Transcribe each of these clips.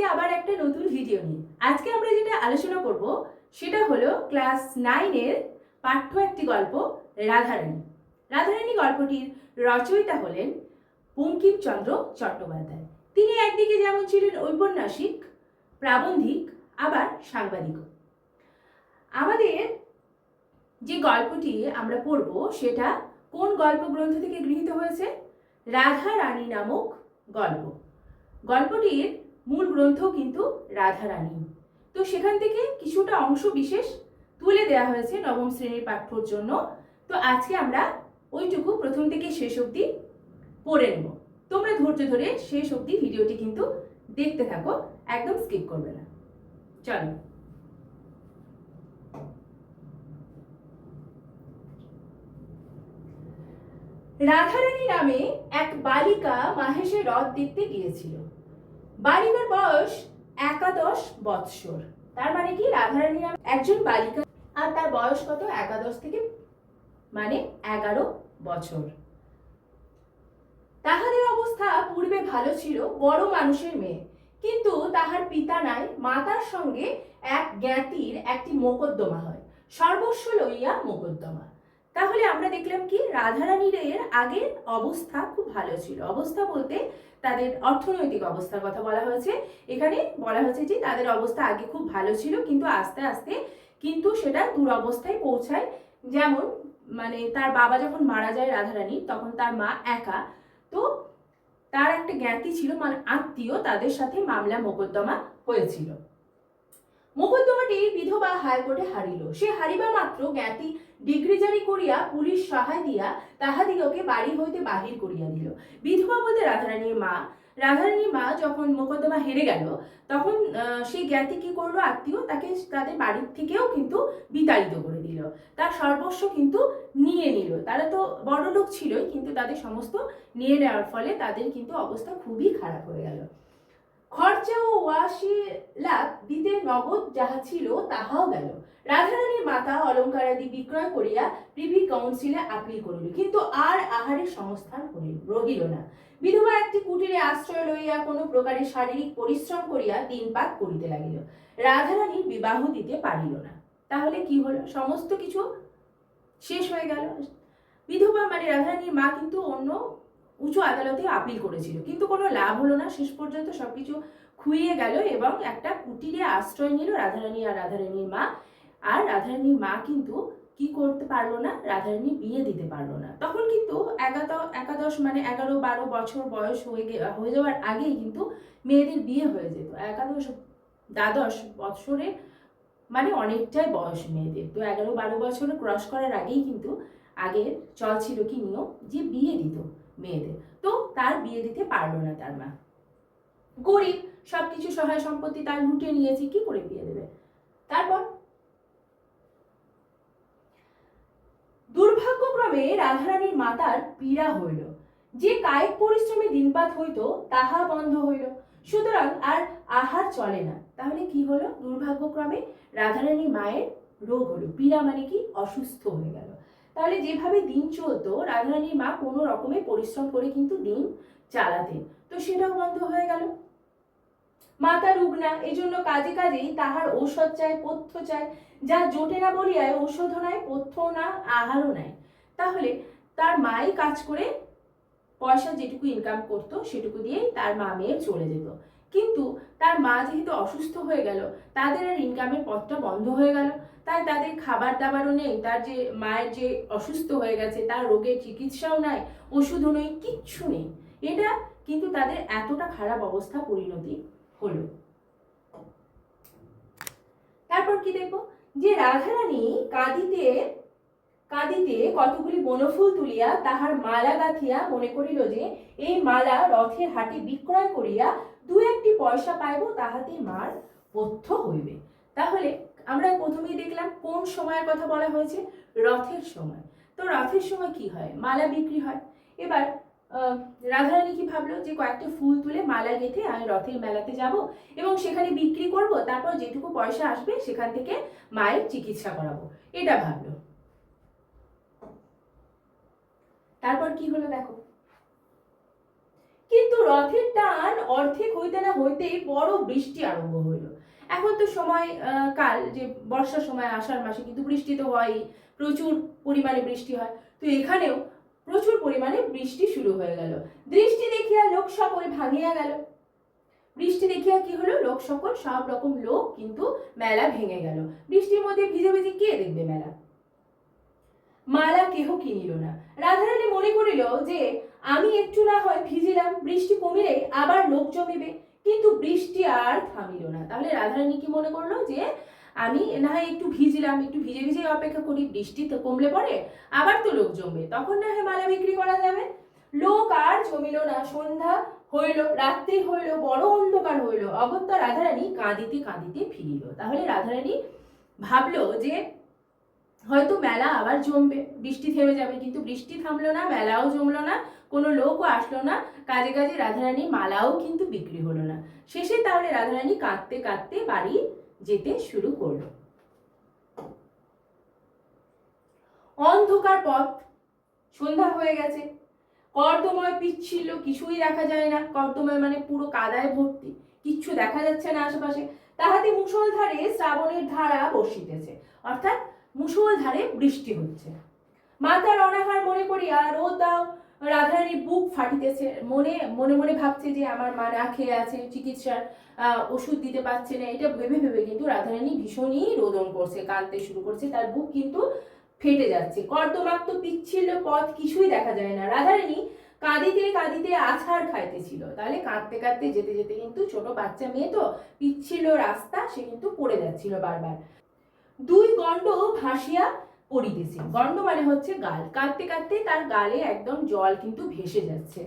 আজকে আবার একটা নতুন ভিডিও নিয়ে আজকে আমরা যেটা আলোচনা করব সেটা হলো ক্লাস 9 এর পাঠ্য একটি গল্প রাধারানী। রাধারানী গল্পটির রচয়িতা হলেন বঙ্কিমচন্দ্র চট্টোপাধ্যায়। তিনি একদিকে যেমন ছিলেন ঔপন্যাসিক, প্রাবন্ধিক, আবার সাংবাদিকও। আমাদের যে গল্পটি আমরা পড়ব সেটা কোন গল্প গ্রন্থ থেকে গৃহীত হয়েছে? রাধারানী নামক গল্প। গল্পটির মূল গ্রন্থ কিন্তু রাধারানী। তো সেখান থেকে কিছুটা অংশ বিশেষ তুলে দেওয়া হয়েছে নবম শ্রেণীর পাঠ্যর জন্য। তো আজকে আমরা ওইটুকু প্রথম থেকে শেষ অবধি পড়ে নেব। তোমরা ধৈর্য ধরে শেষ অবধি ভিডিওটি কিন্তু দেখতে থাকো, একদম স্কিপ করবে না। চলো। রাধারানী নামে এক বালিকা মাহেশের রথ দেখতে গিয়েছিল। বালিকার বয়স 11 বৎসর। তার মানে কি, রাধারানী নামে একজন বালিকা, আর তার বয়স কত? 11 থেকে মানে 11 বছর। তাহাদের অবস্থা পূর্বে ভালো ছিল, বড় মানুষের মেয়ে, কিন্তু তাহার পিতা নাই, মাতার সঙ্গে এক জ্ঞাতির একটি মোকদ্দমা হয়, সর্বস্ব লইয়া মোকদ্দমা। তাহলে আমরা দেখলাম কি, রাধারানীর আগের অবস্থা খুব ভালো ছিল। অবস্থা বলতে তাদের অর্থনৈতিক অবস্থার কথা বলা হয়েছে। এখানে বলা হয়েছে যে তাদের অবস্থা আগে খুব ভালো ছিল, কিন্তু আস্তে আস্তে কিন্তু সেটা দুরবস্থায় পৌঁছায়। যেমন মানে তার বাবা যখন মারা যায় রাধারানী, তখন তার মা একা। তো তার একটা জ্ঞাতি ছিল, মানে আত্মীয়, তাদের সাথে মামলা মোকদ্দমা হয়েছিল। মোকদ্দমাটি বিধবা হাইকোর্টে হারিল। সে হারিবা মাত্র জ্ঞাতি ডিগ্রি জারি করিয়া পুলিশ সহায় দিয়া তাহাদিগকে বাড়ি হইতে বাহির করিয়া দিল। বিধবা বলতে রাধারানীর মা। রাধারানীর মা যখন মোকদ্দমা হেরে গেল, তখন সেই জ্ঞাতি কি করলো, আত্মীয়, তাকে তাদের বাড়ির থেকেও কিন্তু বিতাড়িত করে দিল। তার সর্বস্ব কিন্তু নিয়ে নিল। তারা তো বড় লোক ছিলই, কিন্তু তাদের সমস্ত নিয়ে নেওয়ার ফলে তাদের কিন্তু অবস্থা খুবই খারাপ হয়ে গেল। খরচা ও 80 লাখ দিতে নগদ যাহা ছিল তাহাও গেল। রাধারানীর মাতা অলঙ্কারাদি বিক্রয় করিয়া প্রিভি কাউন্সিলে আপিল করিল, কিন্তু আর আহারের সংস্থান রহিল না। বিধবা একটি কুটিরে আশ্রয় লইয়া কোনো প্রকারে শারীরিক পরিশ্রম করিয়া দিনপাত করিতে লাগিল। রাধারানীর বিবাহ দিতে পারিল না। তাহলে কি হলো? সমস্ত কিছু শেষ হয়ে গেল। বিধবা মানে রাধারানীর মা কিন্তু অন্য উঁচু আদালতে আপিল করেছিল, কিন্তু কোনো লাভ হলো না। শেষ পর্যন্ত সবকিছু খুইয়ে গেল এবং একটা কুটিরে আশ্রয় নিল রাধারানী আর রাধারানীর মা। আর রাধারানীর মা কিন্তু কি করতে পারলো না, রাধারানী বিয়ে দিতে পারলো না। তখন কিন্তু একাদশ মানে 11-12 বছর বয়স হয়ে যাওয়ার আগেই কিন্তু মেয়েদের বিয়ে হয়ে যেত। 11-12 বছরে মানে অনেকটাই বয়স মেয়েদের। তো 11-12 বছর ক্রস করার আগেই কিন্তু আগের চল ছিল কি নিয়ম, যে বিয়ে দিত মেয়েদের। তো তার বিয়ে দিতে পারলো না তার মা। গরিব, সবকিছু সহায় সম্পত্তি তার লুটে নিয়েছে, কি করে বিয়ে দেবে? তারপর দুর্ভাগ্যক্রমে রাধারানীর মাতার পীড়া হইল। যে কায়িক পরিশ্রমে দিনপাত হইত তাহা বন্ধ হইল, সুতরাং আর আহার চলে না। তাহলে কি হলো? দুর্ভাগ্যক্রমে রাধারানীর মায়ের রোগ হলো। পীড়া মানে কি? অসুস্থ হয়ে গেল। তাহলে যেভাবে দিন চলতো, রাধারানীর মা কোনো রকমে পরিশ্রম করে কিন্তু দিন চালাতেন, তো সেটাও বন্ধ হয়ে গেল। মাতা রুগ্না, এই জন্য কাজে কাজেই তাহার ঔষধ চাই, পথ্য চাই। যা জোটে না বলিয়ায় ঔষধও নাই, পথ্যও না, আহারও নাই। তাহলে তার মাই কাজ করে পয়সা যেটুকু ইনকাম করতো সেটুকু দিয়েই তার মা মেয়ে চলে যেত। কিন্তু তার মা যেহেতু অসুস্থ হয়ে গেল, তাদের আর ইনকামের পথটা বন্ধ হয়ে গেল। তাই তাদের খাবার দাবারও নেই, তার যে মায়ের যে অসুস্থ হয়ে গেছে তার রোগের চিকিৎসাও নাই, ওষুধও নেই, কিচ্ছু নেই। এটা কিন্তু তাদের এতটা খারাপ অবস্থা পরিণতি হলো। তারপর কি দেখবো, যে রাধারানী কাঁদিতে কাঁদিতে কতগুলি বনফুল তুলিয়া তাহার মালা গাঁথিয়া মনে করিল যে এই মালা রথের হাটে বিক্রয় করিয়া 2-1 পয়সা পাইব, তাহাতে মার পথ্য হইবে। তাহলে আমরা প্রথমেই দেখলাম কোন সময়ের কথা বলা হয়েছে, রথের সময়। তো রথের সময় কি হয়? মালা বিক্রি হয়। এবার রাধারানী কি ভাবলো, যে কয়েকটা ফুল তুলে মালা গেঁথে আমি রথের মেলাতে যাব এবং সেখানে বিক্রি করব, তারপর যেটুকু পয়সা আসবে সেখান থেকে মায়ের চিকিৎসা করাবো, এটা ভাবলো। তারপর কি হলো দেখো, কিন্তু রথের টান অর্ধেক হইতে না হইতেই বড় বৃষ্টি আরম্ভ হইল। এখন তো সময় কাল যে বর্ষার সময়, আষাঢ় মাসে কিন্তু বৃষ্টি তো হয়, প্রচুর পরিমাণে বৃষ্টি হয়। তো এখানেও প্রচুর পরিমাণে বৃষ্টি শুরু হয়ে গেল। দৃষ্টি দেখিয়া লোক সকল ভাঙিয়া গেল। বৃষ্টি দেখিয়া কি হলো, লোক সকল, সব রকম লোক কিন্তু মেলা ভেঙে গেল। বৃষ্টির মধ্যে ভিজে ভিজে কে দেখবে মেলা? মালা কেহ কিনিল না। রাধারানী মনে করিল যে আমি একটু না হয় ভিজিলাম, বৃষ্টি কমিলে আবার লোক জমিবে, কিন্তু বৃষ্টি আর থামিল না। তাহলে রাধারানী কি মনে করলো যে আমি না হয় একটু ভিজলাম, একটু ভিজে ভিজে অপেক্ষা করি, বৃষ্টি তো কমলে পরে আবার তো লোক জমবে, তখন না হয় মালা বিক্রি করা যাবে। লোক আর জমিল না। সন্ধ্যা হইল, রাত্রি হইল, বড় অন্ধকার হইল। অগত্যা রাধারানী কাঁদিতে কাঁদিতে ফিরিল। তাহলে রাধারানী ভাবলো যে হয়তো মেলা আবার জমবে, বৃষ্টি থেমে যাবে, কিন্তু বৃষ্টি থামলো না, মেলাও জমলো না, কোনো লোকও আসলো না, কাজে কাজে রাধারানীর মালাও কিন্তু বিক্রি হলো না। শেষে তাহলে রাধারানী কাঁদতে কাঁদতে বাড়ি যেতে শুরু করলো। অন্ধকার পথ, সন্ধ্যা হয়ে গেছে, কর্দময় পিচ্ছিল, কিছুই দেখা যায় না। কর্দময় মানে পুরো কাদায় ভর্তি, কিচ্ছু দেখা যাচ্ছে না আশেপাশে। তাহাতে মুষলধারে শ্রাবণের ধারা বর্ষিতেছে, অর্থাৎ মুষলধারে বৃষ্টি হচ্ছে। মাতার অনাহার মনে করিয়া রোদ দাও রাধারানীর বুক ফাটিতেছে। মনে মনে মনে ভাবছে যে আমার মা না খেয়ে আছে, চিকিৎসার ওষুধ দিতে পারছে না, এটা ভেবে ভেবে কিন্তু রাধারানী ভীষণই রোদন করছে, কাঁদতে শুরু করছে, তার বুক কিন্তু ফেটে যাচ্ছে। কর্দমাক্ত পিচ্ছিল পথ, কিছুই দেখা যায় না। রাধারানী কাঁদিতে কাঁদিতে আছাড় খাইতেছিল। তাহলে কাঁদতে কাঁদতে যেতে যেতে কিন্তু ছোট বাচ্চা মেয়ে তো, পিচ্ছিল রাস্তা, সে কিন্তু পড়ে যাচ্ছিল বারবার। দুই গণ্ড ভাসিয়া পড়িতেছে। গণ্ড মানে হচ্ছে গাল। কাঁদতে কাঁদতে তার গালে একদম জল কিন্তু ভেসে যাচ্ছে,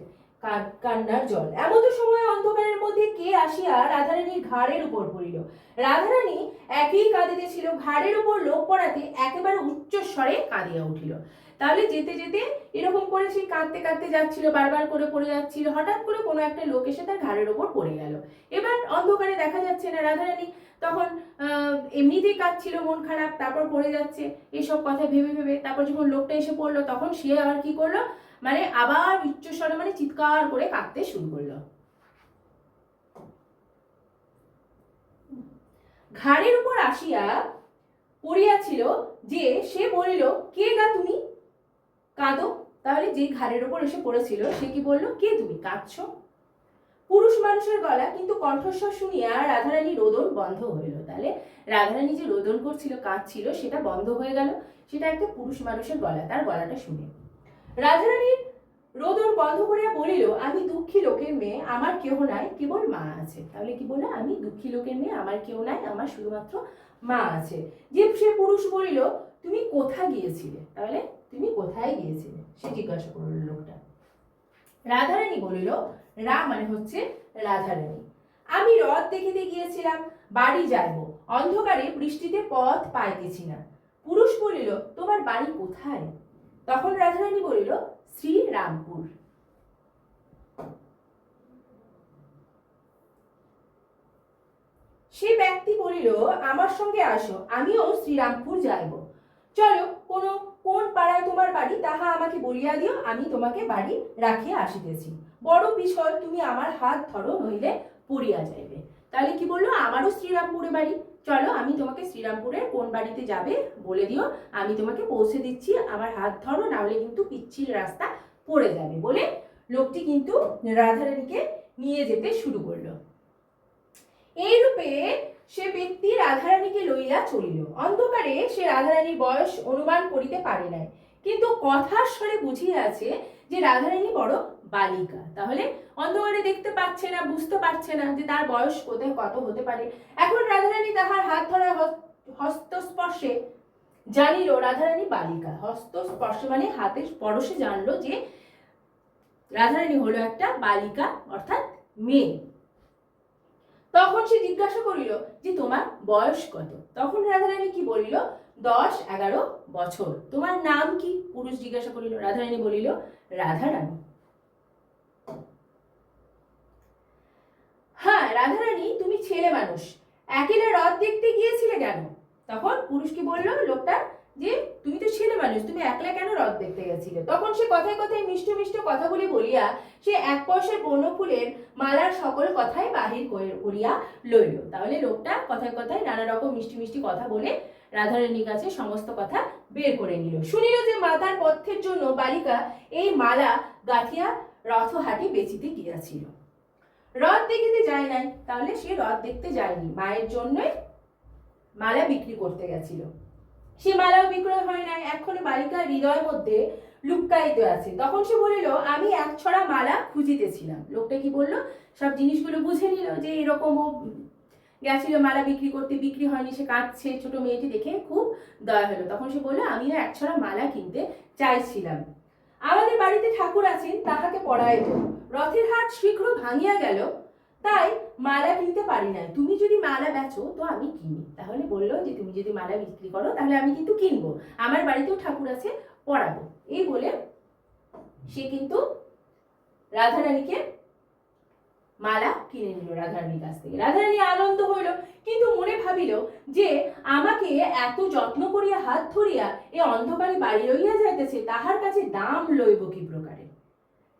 কান্নার জল। এমন সময় অন্ধকারের মধ্যে কে আসিয়া রাধারানীর ঘাড়ের উপর পড়িল। রাধারানী একই কাঁদিতেছিল, ঘাড়ের উপর লোক পড়াতে একেবারে উচ্চ স্বরে কাঁদিয়া উঠিল। তাহলে যেতে যেতে এরকম করে সে কাঁদতে কাঁদতে যাচ্ছিল, বারবার করে পড়ে যাচ্ছিল। হঠাৎ করে কোনো একটা লোক এসে তার ঘাড়ের উপর পড়ে গেল। এবার অন্ধকারে দেখা যাচ্ছে না। রাধারানী তখন এমনিতেই কাঁদছিল, মন খারাপ, তারপর পড়ে যাচ্ছে, এইসব কথা ভেবে ভেবে তারপর যখন লোকটা এসে পড়লো, তখন সে আবার কি করলো, মানে আবার উচ্চস্বরে মানে চিৎকার করে কাঁদতে শুরু করলো। ঘাড়ের উপর আসিয়া পড়িয়াছিল যে, সে বলিল, কে গা তুমি, কাঁদো। তাহলে যে ঘাড়ের উপর এসে পড়েছিল সে কি বললো, কে তুমি, কাঁদছো? পুরুষ মানুষের গলা, কিন্তু কণ্ঠস্বর শুনিয়া রাধারানী রোদন বন্ধ হইল। তাহলে রাধারানী যে রোদন করছিল, কাঁদছিল, সেটা বন্ধ হয়ে গেল। সেটা একটা পুরুষ মানুষের গলা, তার গলাটা শুনে রাধারানীর রোদন বন্ধ করিয়া বলিল, আমি দুঃখী লোকের মেয়ে, আমার কেহ নাই, কেবল মা আছে। তাহলে কি বললো, আমি দুঃখী লোকের মেয়ে, আমার কেউ নাই, আমার শুধুমাত্র মা আছে। যে সে পুরুষ বলিল, তুমি কোথায় গিয়েছিলে? তাহলে তুমি কোথায় গিয়েছিলে সে জিজ্ঞাসা করল লোকটা। রাধারানী বলিল, রা মানে হচ্ছে রাধারানী, আমি রথ দেখিতে গিয়েছিলাম, বাড়ি যাইব, অন্ধকারে বৃষ্টিতে পথ পাইতেছি না। পুরুষ বলিল, তোমার বাড়ি কোথায়? তখন রাধারানী বলিল, শ্রীরামপুর। সে ব্যক্তি বলিল, আমার সঙ্গে আসো, আমিও শ্রীরামপুর যাইব। চলো, কোন পাড়ায় তোমার বাড়ি তাহা আমাকে বলিয়া দিও, আমি তোমাকে বাড়ি রাখিয়া আসিতেছি। বড় পিছল, তুমি আমার হাত ধরো, নইলে পড়িয়া যাইবে। তাহলে কি বললো, আমারও শ্রীরামপুরে বাড়ি, চলো আমি তোমাকে শ্রীরামপুরের কোন বাড়িতে যাবে বলে দিও, আমি তোমাকে পৌঁছে দিচ্ছি, আমার হাত ধরো, না হলে কিন্তু পিচ্ছিল রাস্তা পড়ে যাবে, বলে লোকটি কিন্তু রাধারানীকে নিয়ে যেতে শুরু করলো। এইরূপে সে ব্যক্তি রাধারানীকে লইয়া চলিল। অন্ধকারে সে রাধারানীর বয়স অনুমান করিতে পারে নাই, কিন্তু কথার স্বরে বুঝিয়াছে যে রাধারানী বড় বালিকা। তাহলে অন্ধকারে দেখতে পাচ্ছে না, বুঝতে পারছে না যে তার বয়স কোথায় কত হতে পারে। এখন রাধারানী তাহার হাত ধরা হস্তস্পর্শে জানিল রাধারানী বালিকা। হস্তস্পর্শ মানে হাতের স্পর্শে জানলো যে রাধারানী হলো একটা বালিকা, অর্থাৎ মেয়ে। তখন সে জিজ্ঞাসা করিল যে, তোমার বয়স কত? তখন রাধারানী কি বলিল, 10-11 বছর। তোমার নাম কি? পুরুষ জিজ্ঞাসা করিল। রাধারানী বলিল, রাধারানী। হ্যাঁ রাধারানী, তুমি ছেলে মানুষ, একেলা রথ দেখতে গিয়েছিলে কেন? তখন পুরুষ কি বলল, লোকটা, যে তুমি তো ছেলে মানুষ, তুমি একলা কেন রথ দেখতে গেছিলে? তখন সে কথায় কথায় মিষ্ট মিষ্ট কথাগুলি বলিয়া সে 1 পয়সার বনফুলের মালার সকল কথাই বাহির করিয়া লইল। তাহলে লোকটা কথায় কথায় নানা রকম মিষ্টি মিষ্টি কথা বলে রাধারানীর কাছে সমস্ত কথা বের করে নিল। শুনিল যে মাতার পথ্যের জন্য বালিকা এই মালা গাঁথিয়া রথহাটে বেচিতে গিয়াছিল। রথ দেখিতে যায় নাই, তাহলে সে রথ দেখতে যায়নি, মায়ের জন্যই মালা বিক্রি করতে গেছিল। সে মালাও বিক্রয় হয় নাই, এখনো বালিকার হৃদয়ের মধ্যে লুক্কায়িত আছে। তখন সে বলিল, আমি 1 ছড়া মালা খুঁজিতেছিলাম। লোকটা কি বললো, সব জিনিসগুলো বুঝে নিল যে এরকমও গেছিল মালা বিক্রি করতে, বিক্রি হয়নি, সে কাঁদছে, ছোট মেয়েটি দেখে খুব দয়া হলো। তখন সে বললো, আমিও 1 ছড়া মালা কিনতে চাইছিলাম। আমাদের বাড়িতে ঠাকুর আছেন, তাহাকে পড়াইব। রথের হাট শীঘ্র ভাঙিয়া গেল, তাই মালা কিনতে পারি নাই। তুমি যদি মালা বেচো তো আমি কিনি। তাহলে বললো যে তুমি যদি মালা বিক্রি করো তাহলে আমি কিন্তু কিনবো, আমার বাড়িতেও ঠাকুর আছে, পড়াবো। এই বলে সে কিন্তু রাধারানীকে মালা কিনে নিল রাধারানীর কাছ থেকে। রাধারানী আনন্দ হইল, কিন্তু মনে ভাবিল যে আমাকে এত যত্ন করিয়া হাত ধরিয়া এ অন্ধকারে বাড়ি লইয়া যাইতেছে, তাহার কাছে দাম লইব কি প্রকারে?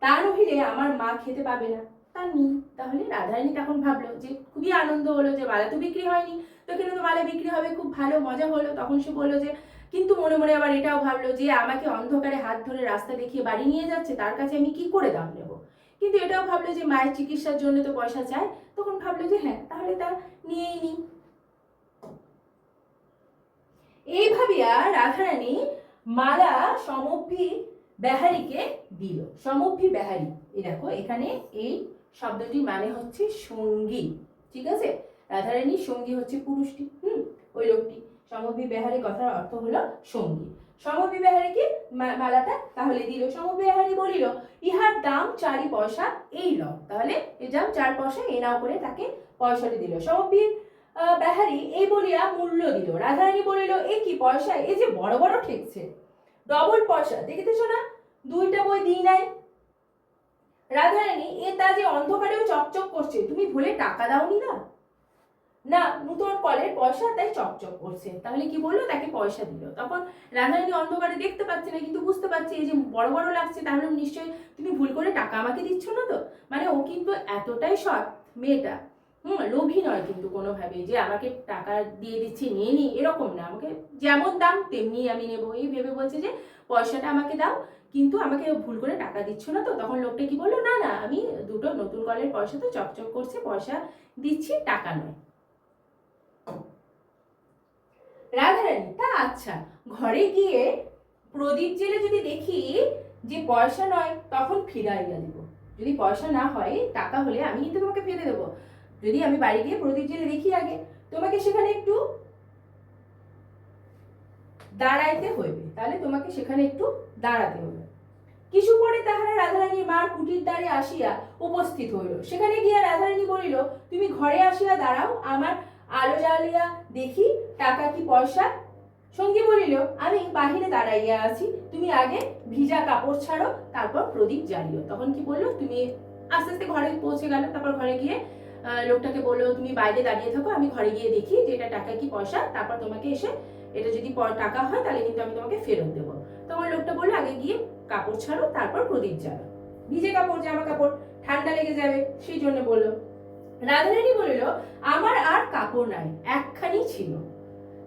তা নহিলে আমার মা খেতে পাবে না। তা নি। তাহলে রাধারানী তখন ভাবলো যে খুবই আনন্দ হলো যে মালা তো বিক্রি হয়নি, তো কেন তো মালা বিক্রি হবে, খুব ভালো মজা হলো। তখন সে বললো যে, কিন্তু মনে মনে আবার এটাও ভাবলো যে আমাকে অন্ধকারে হাত ধরে রাস্তা দেখিয়ে বাড়ি নিয়ে যাচ্ছে, তার কাছে আমি কি করে দাম নেব। কিন্তু এটাও ভাবলো যে মায়ের চিকিৎসার জন্য তো পয়সা চাই। তখন ভাবলো যে হ্যাঁ, তাহলে তা নিয়েই নি। এই ভাবিয়া রাধারানী মালা সমভ্বী বেহারিকে দিল। সমভ্বী বেহারি, এই দেখো এখানে এই শব্দটির মানে হচ্ছে সঙ্গী, ঠিক আছে? রাধারানীর সঙ্গী হচ্ছে পুরুষটি, ওই লোকটি। সমভ্বী বেহারি কথার অর্থ হলো সঙ্গী। সমভ্বী বেহারিকে মালাটা তাহলে দিল। সমভ্বী বেহারি বলিল, ইহার দাম 4 পয়সা, এই লও। তাহলে এর দাম 4 পয়সা, এ নাও করে তাকে পয়সাটি দিল। সমভ্বী বেহারি এই বলিয়া মূল্য দিল। রাধারানী বলিল, এ কি পয়সা, এ যে বড় বড় ঠেকছে, ডবল পয়সা, দেখিতেছো না 2টা বই দিই নাই। রাধারানী, এ তা যে অন্ধকারেও চকচক করছে, তুমি ভুলে টাকা দাওনি না? না, নতুন কলের পয়সা, তাই চকচক করছে। তাহলে কি বললো, তাকে পয়সা দিল। তখন রাধারানী অন্ধকারে দেখতে পাচ্ছে না, কিন্তু বুঝতে পারছে এই যে বড় বড় লাগছে, তাহলে নিশ্চয়ই তুমি ভুল করে টাকা আমাকে দিচ্ছ না তো। মানে ও কিন্তু এতটাই সৎ মেয়েটা, লোভী নয় কিন্তু কোনোভাবে যে আমাকে টাকা দিয়ে দিচ্ছি, নিয়ে নি, এরকম না। আমাকে যেমন দাম তেমনি আমি নেবো, এই ভেবে বলছে যে পয়সাটা আমাকে দাও, কিন্তু আমাকে ভুল করে টাকা দিচ্ছ না তো। তখন লোকটা কি বললো, না না, আমি 2টো নতুন কলের পয়সা তো চকচক করছে, পয়সা দিচ্ছি, টাকা নয়। রাধারানী, তা আচ্ছা, ঘরে গিয়ে প্রদীপ জেলে যদি দেখি যে পয়সা নয়, তখন ফিরাইয়া দেব। যদি পয়সা না হয়, টাকা হলে আমি কিন্তু তোমাকে ফিরে দেবো। যদি আমি বাড়ি গিয়ে প্রদীপ জেলে দেখি আগে, তোমাকে সেখানে একটু দাঁড়াইতে হইবে, তাহলে তোমাকে সেখানে একটু দাঁড়াতে হবে। কিছু পরে তাহারা রাধারানীর মার কুটির দ্বারে আসিয়া উপস্থিত হইল। সেখানে গিয়া রাধারানী বলিল, তুমি ঘরে আসিয়া দাঁড়াও, আমার আলো জ্বালিয়া দেখি টাকা কি পয়সা। সঙ্গী বলিল, আমি বাহিরে দাঁড়াইয়া আছি, তুমি আগে ভিজা কাপড় ছাড়ো, তারপর প্রদীপ জ্বালিও। তখন কি বললো, তুমি আস্তে আস্তে ঘরে পৌঁছে গেল। তারপর ঘরে গিয়ে লোকটাকে বললো, তুমি বাইরে দাঁড়িয়ে থাকো, আমি ঘরে গিয়ে দেখি যে এটা টাকা কি পয়সা, তারপর তোমাকে এসে, এটা যদি টাকা হয় তাহলে কিন্তু আমি তোমাকে ফেরত দেবো। তখন লোকটা বললো, আগে গিয়ে কাপড় ছাড়ো, তারপর প্রদীপ জ্বালো। ভিজে কাপড়, জামা কাপড়, ঠান্ডা লেগে যাবে, সেই জন্য বললো। রাধারানী বলিল, আমার আর কাপড় নাই, একখানি ছিল,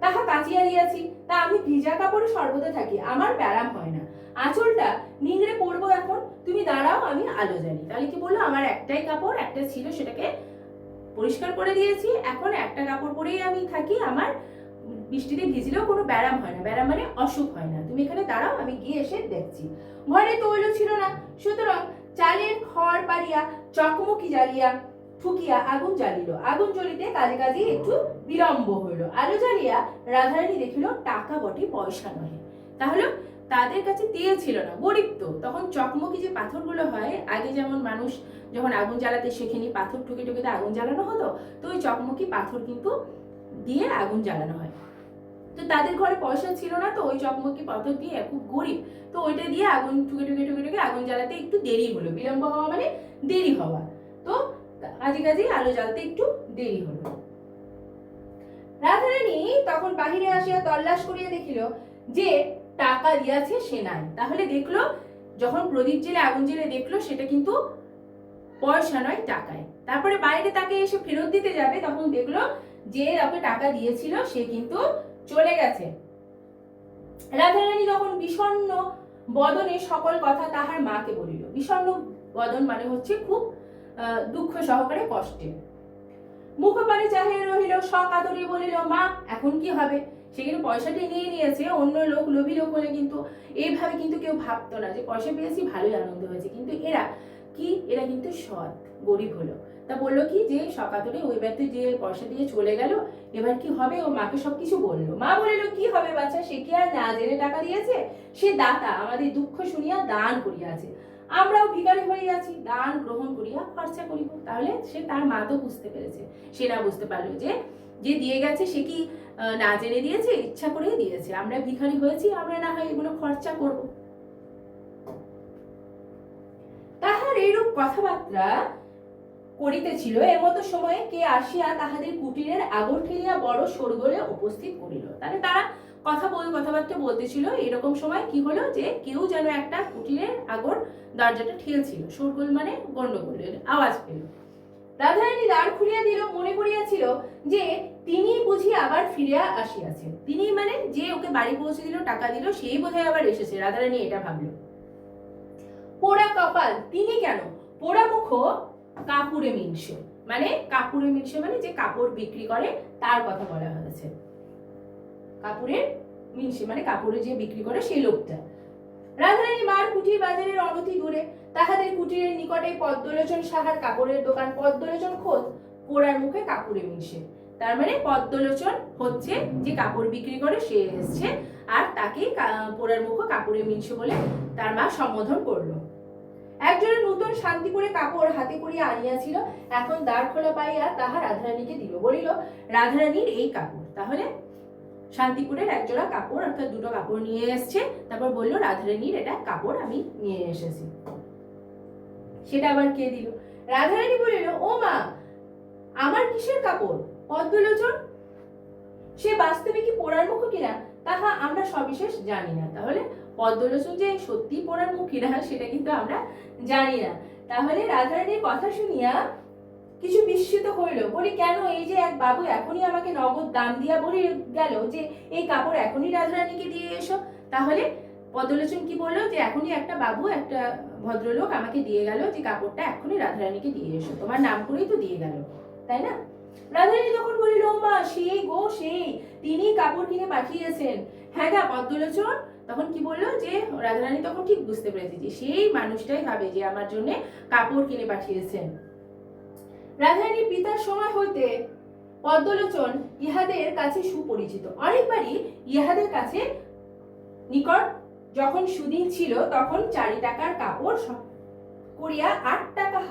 তাহা কাচিয়া দিয়াছি, তা আমি ভিজা কাপড়ে সর্বদা থাকি, আমার ব্যারাম হয় না। আঁচলটা নিংড়ে পড়বো এখন, তুমি দাঁড়াও, আমি আলো জ্বালি। তাহলে কি বললো, আমার একটাই কাপড়, একটা ছিল, সেটাকে পরিষ্কার করে দিয়েছি, এখন একটা কাপড় পরেই আমি থাকি, আমার বৃষ্টিতে ভিজলেও কোনো ব্যারাম হয় না, ব্যারাম মানে অসুখ হয় না, তুমি এখানে দাঁড়াও, আমি গিয়ে এসে দেখছি। ঘরে তৈল ছিল না, সুতরাং চালের খড় পাড়িয়া চকমকি জ্বালিয়া ঠুকিয়া আগুন জ্বালিল। আগুন জ্বলিতে কাজে কাজে একটু বিলম্ব হইল। আলো জ্বালিয়া রাধারানী দেখিল, টাকা বটে, পয়সা নহে। তাহলে তাদের কাছে তেল ছিল না, গরিব তো। তখন চকমকি যে পাথরগুলো হয়, আগে যেমন মানুষ যখন আগুন জ্বালাতে শেখেনি, পাথর ঠুকে ঠুকে আগুন জ্বালানো হতো, তো ওই চকমকি পাথর কিন্তু দিয়ে আগুন জ্বালানো হয়। তো তাদের ঘরে পয়সা ছিল না, তো ওই চকমকি পাথর দিয়ে, খুব গরিব, তো ওইটা দিয়ে আগুন ঠুকে ঠুকে ঠুকে ঠুকে আগুন জ্বালাতে একটু দেরি হলো। বিলম্ব হওয়া মানে দেরি হওয়া, তো কাজে কাজে আলো জ্বালতে একটু দেরি হলো। রাধারানী তখন বাহিরে আসিয়া তল্লাশ করিয়া দেখিল যে টাকা দিয়েছে সে নাই। তাহলে দেখলো যখন প্রদীপ জেলে আগুন জেলে দেখলো সেটা কিন্তু পয়সা নয়, টাকায়। তারপরে বাইরে তাকে এসে ফেরত দিতে যাবে, তখন দেখলো যে ওকে টাকা দিয়েছিল সে কিন্তু চলে গেছে। রাধারানী তখন বিষণ্ণ বদনে সকল কথা তাহার মাকে বলিল। বিষণ্ণ বদন মানে হচ্ছে খুব দুঃখ সহকারে, কষ্টে। মুখপানে চাহিয়া রহিল, সকাতরে বলিল, মা এখন কি হবে? সে কিন্তু পয়সাটি নিয়ে নিয়েছে। অন্য লোক, লোভী লোক হলে কিন্তু এইভাবে কিন্তু কেউ ভাবতো না যে পয়সা পেয়েছি, ভালোই আনন্দ হয়েছে। কিন্তু এরা কিন্তু সৎ, গরিব হলো। তা বললো কি যে সকাতরে ওই ব্যক্তি যে পয়সা দিয়ে চলে গেল, এবার কি হবে? ও মাকে সবকিছু বললো। মা বলিল, কি হবে বাচ্চা? সে কি আর না জেনে টাকা দিয়েছে? সে দাতা, আমাদের দুঃখ শুনিয়া দান করিয়াছে। আমরাও ভিখারি হইয়াছি, দান গ্রহণ করিয়া খরচা করিব। তাহলে সে, তার মা তো বুঝতে পেরেছে। সে না বুঝতে পারলো যে যে দিয়ে গেছে সে কি না জেনে দিয়েছে, ইচ্ছা করে দিয়েছে। আমরা ভিখারি হয়েছি, আমরা না হয় এগুলো খরচা করব। তাহার এইরূপ কথাবার্তা করিতেছিল, এমতো সময়ে কে আসিয়া তাহাদের কুটিরের আগর ঠেলিয়া বড় শোরগোলে উপস্থিত করিল। তাহলে তারা কথাবার্তা বলতেছিল, এরকম সময় কি হলো যে কেউ যেন একটা কুটিরের আগর দরজাটা ঠেলছিল। শোরগোল মানে গন্ডগোল, আওয়াজ পেল। রাধারানী দ্বার খুলিয়া দিল, মনে করিয়াছিল যে তিনি বুঝি আবার ফিরিয়া আসিয়াছেন। তিনি মানে যে ওকে বাড়ি পৌঁছে দিল, টাকা দিল, সেই বোধহয় আবার এসেছে। রাধারানী এটা ভাবলো। পোড়া কপাল, তিনি কেন? পোড়া মুখ কাপুরে মিনসে, মানে কাপুরে মিনসে মানে যে কাপড় বিক্রি করে তার কথা বলা হয়েছে। কাপুরের মিনসে মানে কাপড়ে যে বিক্রি করে সেই লোকটা। রাধারানী মার কুটির বাজারের অনতি দূরে, তাহাদের কুটিরের নিকটে পদ্মলোচন সাহার কাপড়ের দোকান। পদ্মলোচন খোদ পোড়ার মুখে কাপুরে মিনসে, তার মানে পদ্মলোচন হচ্ছে যে কাপড় বিক্রি করে সে এসছে, আর তাকে পোড়ার মুখ কাপুরে মিনসে বলে তার মা সম্বোধন করলো। একজনের নূতন শান্তিপুরে কাপড় হাতে করিয়া আনিয়াছিল, এখন দ্বার খোলা পাইয়া তাহা রাধারানীকে দিল। বলিল, রাধারানীর এই কাপড়। তাহলে শান্তিপুরের একজোড়া কাপড়, অর্থাৎ দুটো কাপড় নিয়ে এসছে। তারপর বললো, রাধারানীর এটা কাপড় আমি নিয়ে এসেছি। সেটা আবার কে দিল? রাধারানী বলিল, ও মা, আমার কিসের কাপড়? পদ্মলোচন সে বাস্তবে কি পোড়ার মুখ কিনা তাহা আমরা সবিশেষ জানি না। তাহলে পদ্মলোচন যে সত্যি পোড়ার মুখ কিনা সেটা কিন্তু আমরা জানি না। তাহলে রাধারানীর কথা শুনিয়া কিছু বিস্মিত হইল। বলি, কেন? এই যে এক বাবু এখনই আমাকে নগদ দাম দিয়া বলে গেল যে এই কাপড় এখনই রাধারানীকে দিয়ে এসো। তাহলে পদ্মলোচন কি বললো যে এখনই একটা বাবু, একটা ভদ্রলোক আমাকে দিয়ে গেল যে কাপড়টা এখনই রাধারানীকে দিয়ে এসো, তোমার নাম করেই তো দিয়ে গেল, তাই না? রাধারানী তখন বলিল, মা সেই গো সেই, তিনি কাপড় কিনে পাঠিয়েছেন। হ্যাঁ গা পদ্মলোচন। তখন কি বললো যে রাধারানী তখন ঠিক বুঝতে পেরেছে যে সেই মানুষটাই ভাবে যে আমার জন্য কাপড় কিনে পাঠিয়েছেন। রাধারানীর পিতার সময় হইতে পদ্মলোচন ইহাদের কাছে সুপরিচিত। অনেকবারই ইহাদের কাছে নিকট যখন সুদিন ছিল তখন 4 টাকার কাপড় করিয়া 8 টাকা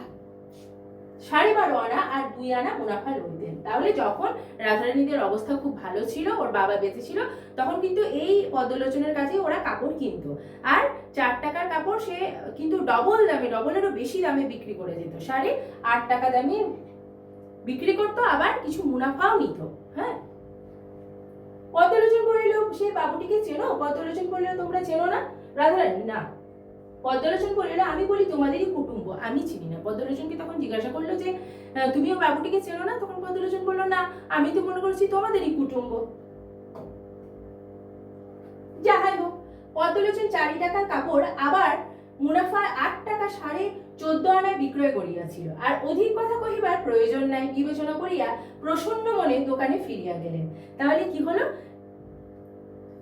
12.5 আনা আর 2 আনা মুনাফা লইতেন। তাহলে যখন রাধারানীদের অবস্থা খুব ভালো ছিল, ওর বাবা বেঁচে ছিল, তখন কিন্তু এই পদ্মলোচনের কাছে ওরা কাপড় কিনতো। আর 4 টাকার কাপড় সে কিন্তু ডবল দামে, ডবলেরও বেশি দামে বিক্রি করে যেত। 8.5 টাকা দামে বিক্রি করতো, আবার কিছু মুনাফাও নিত। হ্যাঁ, পদ্মলোচন বলিল, সে বাবুটিকে চেনো? পদ্মলোচন বলিল, তোমরা চেনো না? রাধারানী, না। পদ্মলোচন বলিল, আমি বলি তোমাদেরই কুটুম্ব, আমি চিনি না। পদ্মলোচনকে তখন জিজ্ঞাসা করলো যে তুমিও বাবুটিকে চেনো না? তখন পদ্মলোচন বললো, না, আমি তো মনে করছি তোমাদেরই কুটুম্ব। যাই হোক, পদ্মলোচন 4 টাকার কাপড় আবার মুনাফা 8 টাকা 14.5 আনায় বিক্রয় করিয়াছিল। আর অধিক কথা কহিবার প্রয়োজন নাই বিবেচনা করিয়া প্রসন্ন মনে দোকানে ফিরিয়া গেলেন। তাহলে কি হলো?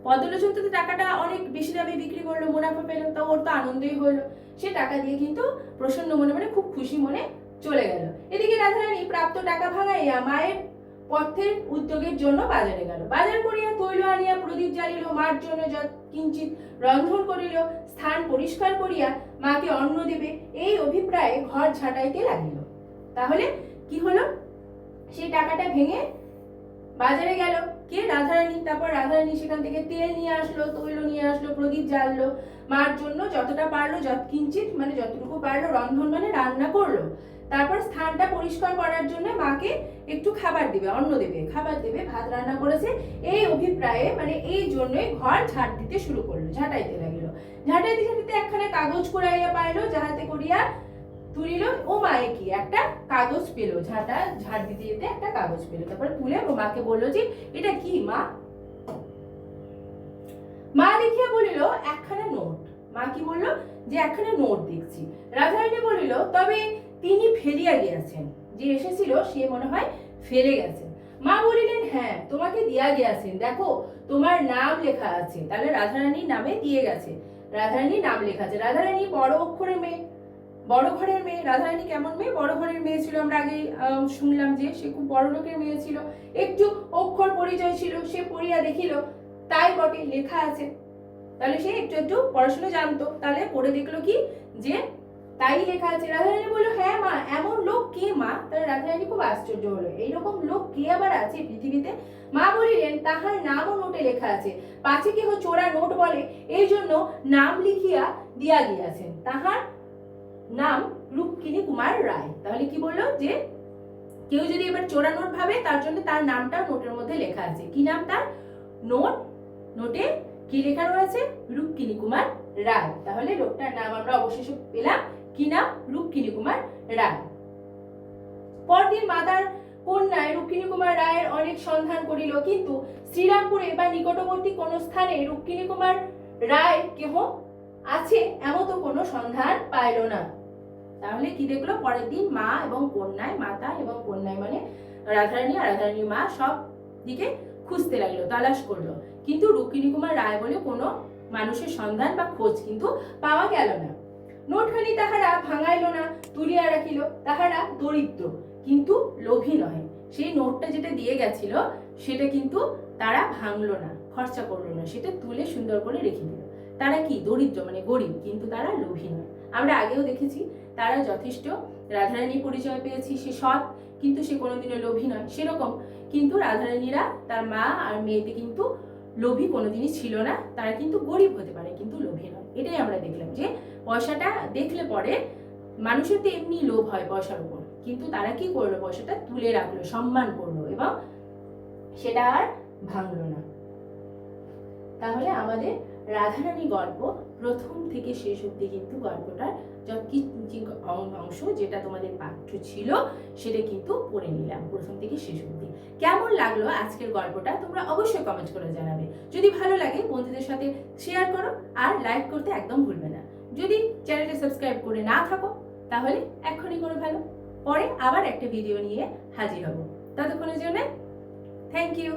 পদ্মলোচন তো টাকাটা অনেক বেশি দামে বিক্রি করলো, মুনাফা পেল, তা ওর তো আনন্দই হলো। সে টাকা দিয়ে কিন্তু প্রসন্ন মনে, মানে খুব খুশি মনে চলে গেল। এদিকে রাধারানী প্রাপ্ত টাকা ভাঙাইয়া মায়ের পথের উদ্যোগের জন্য বাজারে গেল। বাজার করিয়া তৈল আনিয়া প্রদীপ জ্বালিল, মার জন্য কিঞ্চিত রন্ধন করিল, স্থান পরিষ্কার করিয়া মাকে অন্ন দেবে এই অভিপ্রায়ে ঘর ঝাঁটাইতে লাগিল। তাহলে কি হলো? সেই টাকাটা ভেঙে বাজারে গেল কে? রাধারানী। তারপর রাধারানী সেখান থেকে তেল নিয়ে আসলো, তৈল নিয়ে আসলো, প্রদীপ জ্বাললো, মার জন্য যতটা পারলো, কিঞ্চিত মানে যতটুকু পারলো রন্ধন মানে রান্না করলো। তারপর স্থানটা পরিষ্কার করার জন্য মাকে একটু খাবার দেবে, অন্ন দেবে, খাবার দেবে, ভাত রান্না করেছে, এই অভিপ্রায়ে মানে এই জন্যই ঘর ঝাড় দিতে শুরু করলো, ঝাঁটাইতে লাগিল। ঝাঁটাইতে ঝাঁটাইতে একখানা কাগজ কুড়াইয়া পাইলো, যাহাতে করিয়া তুলিল। ও মায়ে কি একটা কাগজ পেলো, ঝাড় দিতে যেতে একটা কাগজ পেলো। তারপর তুলে ও মাকে বললো যে এটা কি মা? মা দেখিয়া বলিল একখানা নোট। মা কি বললো? যে একখানা নোট দেখছি। রাধারানী বলিল তবে তিনি ফেলিয়া গিয়াছেন, যে এসেছিল সে মনে হয় ফেলে গেছে। মা বলিলেন হ্যাঁ, তোমাকে দিয়া গিয়াছেন, দেখো তোমার নাম লেখা আছে। তাহলে রাধারানীর নামে দিয়ে গেছে, রাধারানীর নাম লেখা আছে। রাধারানী বড় অক্ষরের মেয়ে, বড় ঘরের মেয়ে। রাধারানী কেমন মেয়ে? বড় ঘরের মেয়ে ছিল। আমরা আগে শুনলাম যে সে খুব বড় লোকের মেয়ে ছিল, একটু অক্ষর পরিচয় ছিল। সে পড়িয়া দেখিল তাই বটে, লেখা আছে। তাহলে সে একটু একটু পড়াশোনা জানতো, তাহলে পড়ে দেখলো কি যে তাই লেখা আছে। রাধারানী বললো হ্যাঁ মা, এমন লোক কে মা? তাহলে রাধারানী খুব আশ্চর্য হলো, এইরকম লোক কে আবার আছে পৃথিবীতে? মা বলিলেন তাহার নামও নোটে লেখা আছে, পাছে কেহ চোরা নোট বলে, এই জন্য নাম লিখিয়া দিয়া গিয়াছেন, তাহার নাম রুক্মিণী কুমার রায়। তাহলে কি বললো? যে কেউ যদি এবার চোরা নোট ভাবে, তার জন্য তার নামটা নোটের মধ্যে লেখা আছে। কি নাম তার? নোটে কি লেখা রয়েছে? রুক্মিণী কুমার রায়। তাহলে লোকটার নাম আমরা অবশেষে পেলাম, কি নাম? রুক্মিণী কুমার রায়। পরদিন মাতার কন্যায় রুক্মিণী কুমার রায়ের অনেক সন্ধান করিল, কিন্তু শ্রীরামপুরে বা নিকটবর্তী কোন স্থানে রুক্মিণী কুমার রায় কেহ আছে এমন তো কোনো সন্ধান পাইল না। তাহলে কি দেখলো? পরের দিন মা এবং কন্যায়, মাতা এবং কন্যায় মানে রাধারানী আর রাধারানীর মা সব দিকে খুঁজতে লাগলো, তালাশ করলো, কিন্তু রুক্মিণী কুমার রায় বলে কোনো মানুষের সন্ধান বা খোঁজ কিন্তু পাওয়া গেল না। নোটখানি তাহারা ভাঙাইল না, তুলিয়া রাখিল। তাহারা দরিদ্র কিন্তু লোভী নয়। সেই নোটটা যেটা দিয়ে গেছিল সেটা কিন্তু তারা ভাঙলো না, খরচা করলো না, সেটা তুলে সুন্দর করে রেখে দিল। তারা কি? দরিদ্র মানে গরিব, কিন্তু তারা লোভী নয়। আমরা আগেও দেখেছি তারা যথেষ্ট, রাধারানী পরিচয় পেয়েছি সে সৎ, কিন্তু সে কোনোদিনও লোভী নয়। সেরকম কিন্তু রাধারানীরা তার মা আর মেয়েতে কিন্তু লোভী কোনোদিনই ছিল না। তারা কিন্তু গরিব হতে পারে কিন্তু লোভী নয়। এটাই আমরা দেখলাম যে পয়সাটা দেখলে পরে মানুষের তো এমনি লোভ হয় পয়সার উপর, কিন্তু তারা কি করলো? পয়সাটা তুলে রাখলো, সম্মান করলো এবং সেটা আর ভাঙলো না। তাহলে আমাদের রাধারানী গল্প প্রথম থেকে শেষ অবধি কিন্তু গল্পটার অংশ যেটা তোমাদের পাঠ্য ছিল সেটা কিন্তু পড়ে নিলাম প্রথম থেকে শেষ অবধি। কেমন লাগলো আজকের গল্পটা তোমরা অবশ্যই কমেন্ট করে জানাবে। যদি ভালো লাগে বন্ধুদের সাথে শেয়ার করো, আর লাইক করতে একদম ভুলবে না। যদি চ্যানেলটা সাবস্ক্রাইব করে না থাকো তাহলে এক্ষুনি করে ফেলো। পরে আবার একটা ভিডিও নিয়ে হাজির হব। ততক্ষণের জন্য থ্যাংক ইউ।